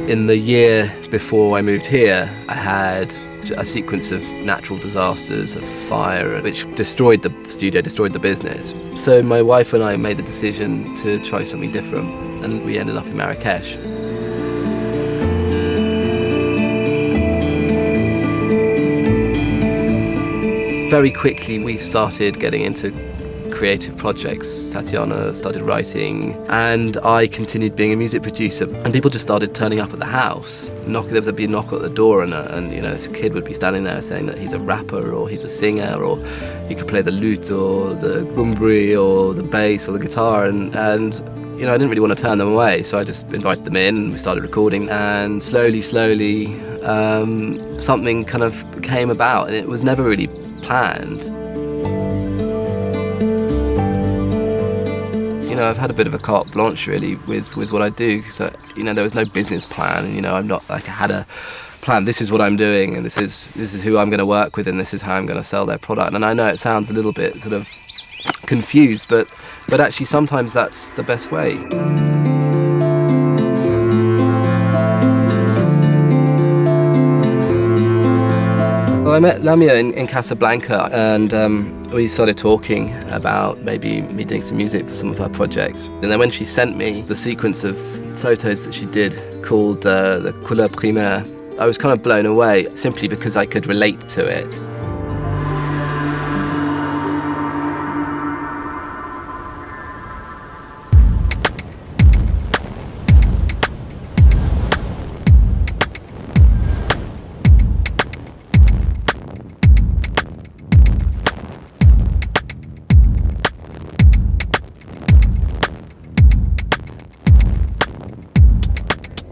In the year before I moved here, I had a sequence of natural disasters, a fire, which destroyed the studio, destroyed the business. So my wife and I made the decision to try something different, and we ended up in Marrakesh. Very quickly we started getting into creative projects. Tatiana started writing, and I continued being a music producer. And people just started turning up at the house. There would be a knock at the door, and you know, this kid would be standing there saying that he's a rapper, or he's a singer, or he could play the lute, or the gumbri, or the bass, or the guitar, and you know, I didn't really want to turn them away, so I just invited them in, and we started recording, and slowly, something kind of came about, and it was never really planned. You know, I've had a bit of a carte blanche really with what I do, because you know, there was no business plan, and you know, I'm not like I had a plan. This is what I'm doing, and this is who I'm going to work with, and this is how I'm going to sell their product. And I know it sounds a little bit sort of confused, but actually sometimes that's the best way. Well, I met Lamia in Casablanca, and we started talking about maybe me doing some music for some of her projects. And then when she sent me the sequence of photos that she did called the Couleur Primaire, I was kind of blown away, simply because I could relate to it.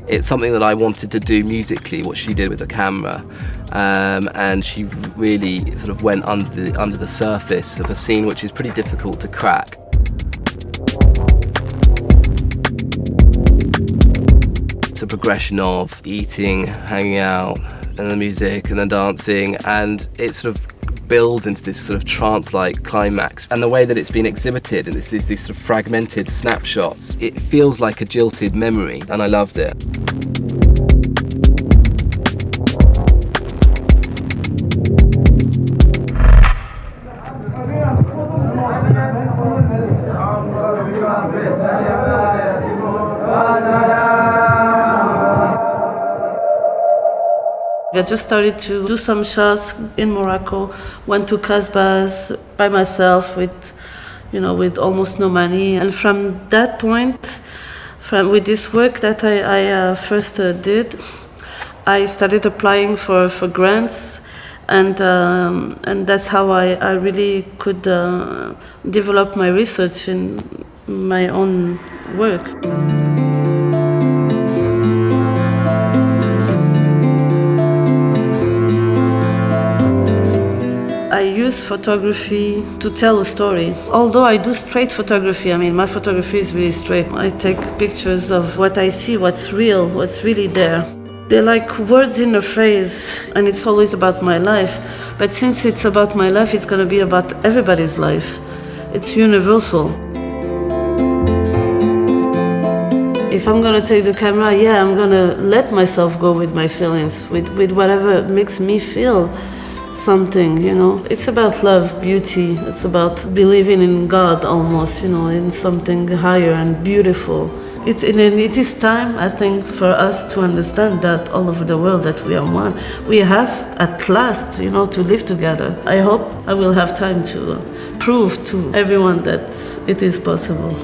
It's something that I wanted to do musically, what she did with the camera, and she really sort of went under the surface of a scene which is pretty difficult to crack. It's a progression of eating, hanging out, and the music, and the dancing, and it sort of builds into this sort of trance-like climax. And the way that it's been exhibited, and it's these sort of fragmented snapshots, it feels like a jilted memory, and I loved it. I just started to do some shots in Morocco, went to Casbahs by myself with almost no money. And from that point, with this work that I first did, I started applying for grants, and that's how I really could develop my research in my own work. I use photography to tell a story. Although I do straight photography, I mean, my photography is really straight. I take pictures of what I see, what's real, what's really there. They're like words in a phrase, and it's always about my life. But since it's about my life, it's going to be about everybody's life. It's universal. If I'm going to take the camera, I'm going to let myself go with my feelings, with whatever makes me feel something, you know. It's about love, beauty. It's about believing in God almost, you know, in something higher and beautiful. It is time, I think, for us to understand that all over the world that we are one. We have, at last, you know, to live together. I hope I will have time to prove to everyone that it is possible.